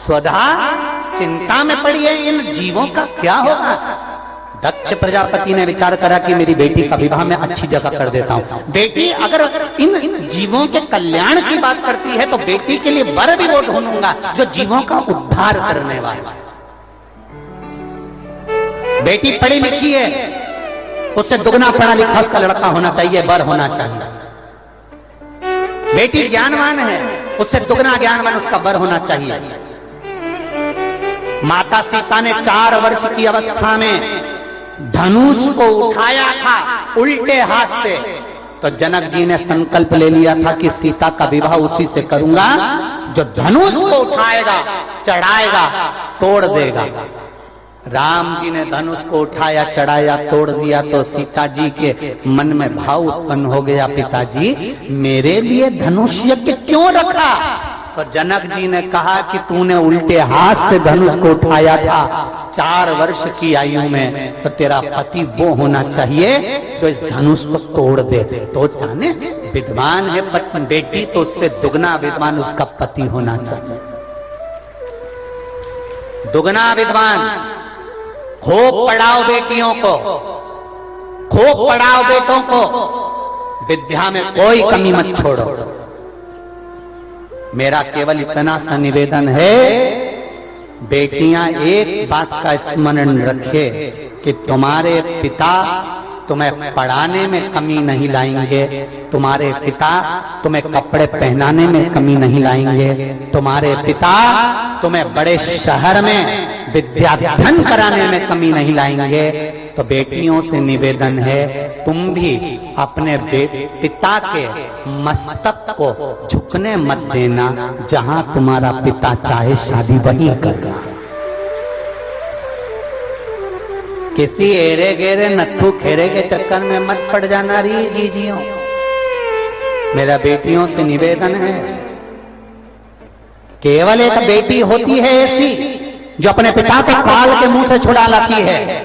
स्वधा चिंता में पड़ी है, इन जीवों का क्या होगा। दक्ष प्रजापति ने विचार करा कि मेरी बेटी का विवाह मैं अच्छी जगह कर देता हूं। बेटी अगर इन जीवों के कल्याण की बात करती है तो बेटी के लिए वर भी वो ढूंढूंगा जो जीवों का उद्धार करने वाला। बेटी पढ़ी लिखी है, उससे दुगना पढ़ा लिखा उसका लड़का होना चाहिए, वर होना चाहिए। बेटी ज्ञानवान है, उससे दुगना ज्ञानवान उसका वर होना चाहिए। माता सीता ने 4 वर्ष की अवस्था में धनुष को उठाया था उल्टे हाथ से, तो जनक जी ने संकल्प ले लिया था कि सीता का विवाह उसी से करूंगा जो धनुष को उठाएगा, चढ़ाएगा, तोड़ देगा। राम जी ने धनुष को उठाया, चढ़ाया, तोड़ दिया तो सीता जी के मन में भाव उत्पन्न हो गया, पिताजी मेरे लिए धनुष यज्ञ क्यों रखा। तो जनक जी ने कहा कि तूने उल्टे हाथ से धनुष को उठाया था 4 वर्ष की आयु में, तो तेरा पति वो होना चाहिए जो इस धनुष को तोड़ दे। तो जाने विद्वान है बेटी तो उससे दुगना विद्वान उसका पति होना चाहिए। दुगना विद्वान। खूब पढ़ाओ बेटियों को, खूब पढ़ाओ बेटों को, विद्या में कोई कमी मत छोड़ो। मेरा केवल इतना सा निवेदन है, बेटियां एक बात का स्मरण रखे कि तुम्हारे पिता तुम्हें पढ़ाने में कमी नहीं लाएंगे, तुम्हारे पिता तुम्हें कपड़े पहनाने में कमी नहीं लाएंगे, तुम्हारे पिता तुम्हें बड़े शहर में विद्याध्ययन कराने में कमी नहीं लाएंगे। तो बेटियों से निवेदन है तुम भी अपने पिता के मस्तक को झुकने मत देना, जहां तुम्हारा पिता चाहे शादी वही करना। किसी एरे गेरे नत्थु खेरे के चक्कर में मत पड़ जाना री जीजियों। मेरा बेटियों से निवेदन है, केवल एक बेटी होती है ऐसी जो अपने पिता को काल के मुंह से छुड़ा लाती है।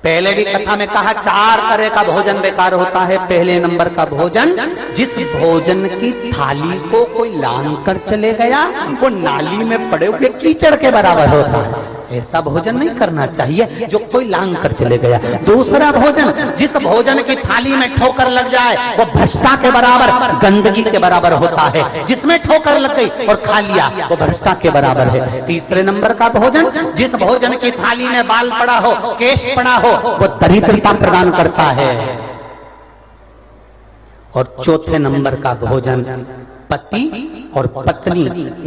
पहले भी कथा में कहा 4 तरह का भोजन बेकार होता है। पहले नंबर का भोजन, जिस भोजन की थाली को कोई लांग कर चले गया वो नाली में पड़े हुए कीचड़ के बराबर होता है। ऐसा भोजन नहीं करना चाहिए जो कोई लांग कर चले गया। दूसरा भोजन, जिस भोजन की थाली में ठोकर लग जाए वो भ्रष्टा के बराबर, गंदगी के बराबर होता है। जिसमें ठोकर लग गई और खा लिया वो भ्रष्टा के बराबर है। तीसरे नंबर का भोजन, जिस भोजन की थाली में बाल पड़ा हो, केश पड़ा हो, वो दरिद्रता प्रदान करता है। और चौथे नंबर का भोजन, पति और पत्नी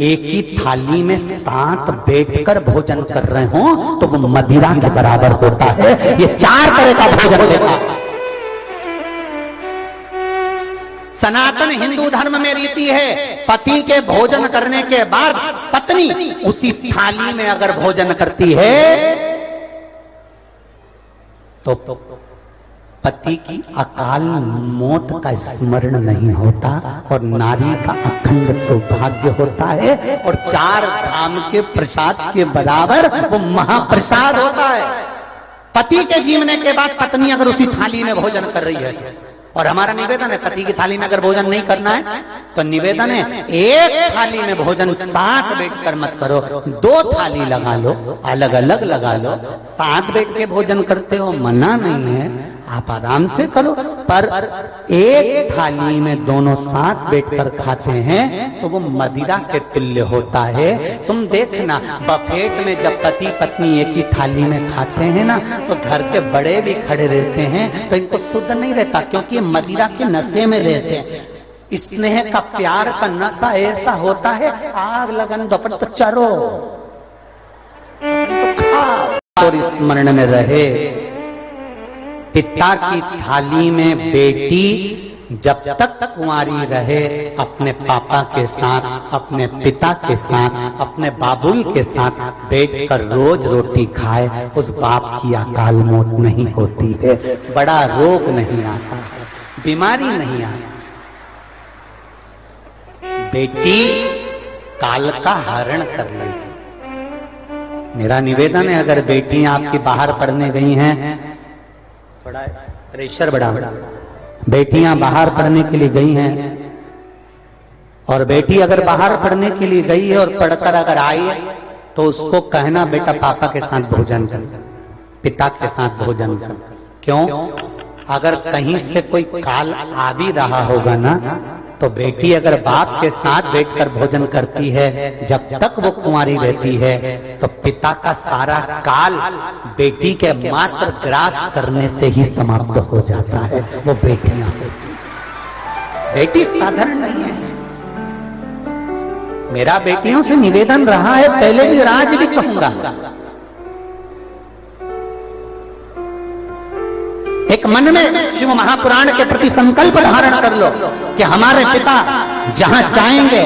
एक ही थाली में साथ बैठकर भोजन कर रहे हो तो वो मदिरा के बराबर होता है। ये 4 तरह का भोजन होता है। सनातन हिंदू धर्म में रीति है, पति के भोजन करने के बाद पत्नी उसी थाली में अगर भोजन करती है तो पति की अकाल मौत का स्मरण नहीं होता और नारी का अखंड सौभाग्य होता है और 4 धाम के प्रसाद के बराबर वो महाप्रसाद होता है। पति के जीवने के बाद पत्नी अगर उसी थाली में भोजन कर रही है, और हमारा निवेदन है पति की थाली में अगर भोजन नहीं करना है तो निवेदन है एक थाली में भोजन साथ बैठकर मत करो, 2 थाली लगा लो, अलग अलग लगा लो। साथ बैठ के भोजन करते हो मना नहीं है, आप आराम से करो, पर एक थाली में दोनों साथ बैठकर खाते हैं तो वो मदिरा के तुल्य होता है। तुम देखना बफेट में जब पति पत्नी एक ही थाली में खाते हैं ना तो घर के बड़े भी खड़े रहते हैं तो इनको सुध नहीं रहता, क्योंकि मदिरा के नशे में रहते हैं। स्नेह का प्यार का नशा ऐसा होता है, आग लगन दोपट तो चरो तो खाओ। और स्मरण में रहे पिता की थाली में बेटी जब तक कुंवारी रहे अपने पापा के साथ, अपने पिता के साथ, अपने बाबुल के साथ बैठकर रोज रोटी खाए, उस बाप की अकाल मौत नहीं होती है, बड़ा रोग नहीं आता, बीमारी नहीं आती। बेटी काल का हरण कर लेती। मेरा निवेदन है अगर बेटियां आपकी बाहर पढ़ने गई हैं, थोड़ा प्रेशर बढ़ा, बेटियां बाहर पढ़ने के लिए गई हैं और बेटी अगर बाहर पढ़ने के लिए गई है और पढ़कर अगर आई है तो उसको कहना बेटा पापा के साथ भोजन कर, पिता के साथ भोजन कर। क्यों? अगर कहीं से कोई काल आ भी रहा होगा ना, तो बेटी अगर बाप के साथ बैठकर भोजन करती है, जब तक वो कुंवारी रहती है, तो पिता का सारा काल बेटी के मात्र ग्रास करने से ही समाप्त हो जाता है। वो बेटियां होती, बेटी साधारण नहीं है। मेरा बेटियों से निवेदन रहा है, पहले भी आज भी कहूंगा, एक मन में शिव महापुराण के प्रति संकल्प धारण कर लो कि हमारे पिता जहां चाहेंगे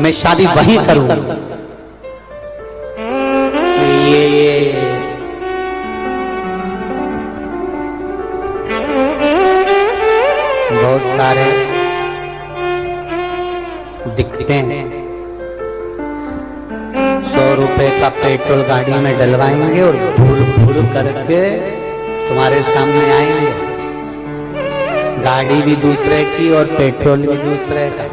मैं शादी वहीं करूंगा। ये बहुत सारे दिखते हैं, 100 रुपए का पेट्रोल गाड़ी में डलवाएंगे और भूर भूर करके तुम्हारे सामने आएंगे। गाड़ी भी दूसरे की और पेट्रोल भी दूसरे का।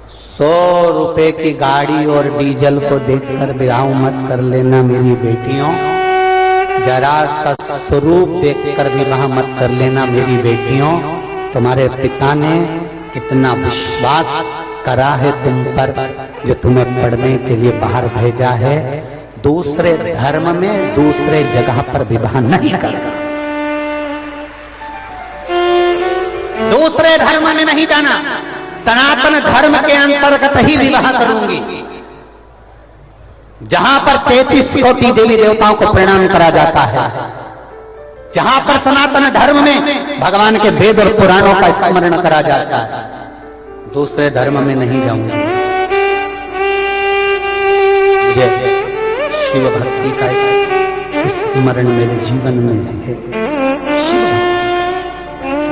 ₹100 की गाड़ी और डीजल को देखकर विवाह मत कर लेना मेरी बेटियों। जरा सा स्वरूप देखकर विवाह मत कर लेना मेरी बेटियों। तुम्हारे पिता ने कितना विश्वास करा है तुम पर, जो तुम्हें पढ़ने के लिए बाहर भेजा है। दूसरे धर्म में दूसरे जगह पर विवाह नहीं करना, दूसरे धर्म में नहीं जाना, सनातन धर्म के अंतर्गत ही विवाह करूंगी, जहां पर 33 कोटि देवी देवताओं को प्रणाम करा जाता है, जहां पर सनातन धर्म में भगवान के वेद और पुराणों का स्मरण करा जाता है। दूसरे धर्म में नहीं जाऊंगा। मुझे शिव भक्ति का एक स्मरण मेरे जीवन में है। शिव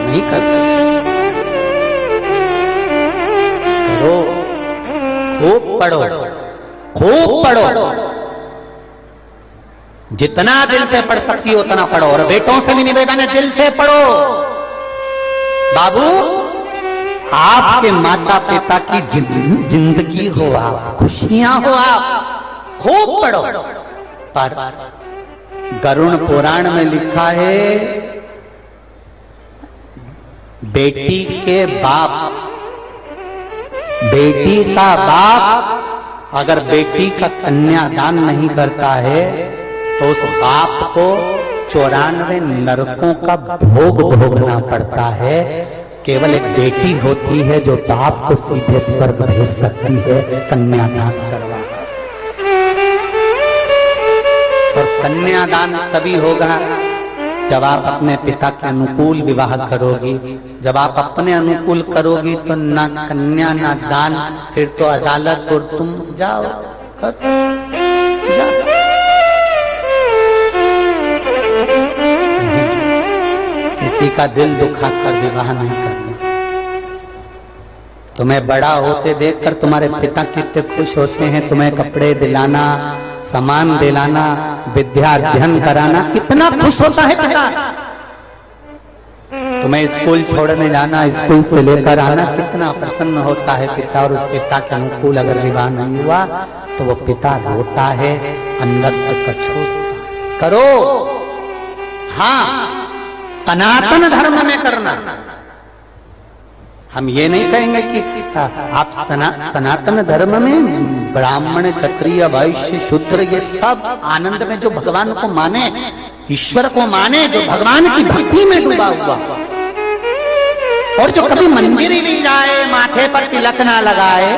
नहीं करते, करो, खूब पढ़ो, खूब पढ़ो, जितना दिल से पढ़ सकती हो उतना पढ़ो। और बेटों से भी निवेदन है, दिल से पढ़ो। बाबू, आपके माता पिता की जिंदगी हो, आप खुशियां हो, आप खूब पढ़ो। पर गरुड़ पुराण में लिखा है, बेटी के बाप, बेटी का बाप अगर बेटी का कन्यादान नहीं करता है तो उस बाप को 94 नरकों का भोग भोगना पड़ता है। केवल एक बेटी होती है जो बाप को सीधे स्वर्ग भेज सकती है कन्यादान करवा। और कन्यादान तभी होगा जब आप अपने पिता के अनुकूल विवाह करोगी। जब आप अपने अनुकूल करोगी तो ना कन्या ना दान, फिर तो अदालत और तुम जाओ कर जाओ। किसी का दिल दुखाकर विवाह नहीं करना। तुम्हें बड़ा होते देखकर तुम्हारे पिता कितने खुश होते हैं, तुम्हें कपड़े दिलाना, सामान दिलाना, विद्या अध्ययन कराना, कितना खुश होता है पिता। तुम्हें स्कूल छोड़ने जाना, स्कूल से लेकर आना, कितना प्रसन्न होता है पिता। और उस पिता के अनुकूल अगर विवाह नहीं हुआ तो वो पिता रोता है, अंदर से कछोता। करो, हाँ, सनातन धर्म में करना। हम ये नहीं कहेंगे कि आप सनातन धर्म में ब्राह्मण, क्षत्रिय, वैश्य, शूद्र, ये सब आनंद में जो भगवान को माने, ईश्वर को माने, जो भगवान की भक्ति में डूबा हुआ, और जो कभी मंदिर ही नहीं जाए, माथे पर तिलक ना लगाए,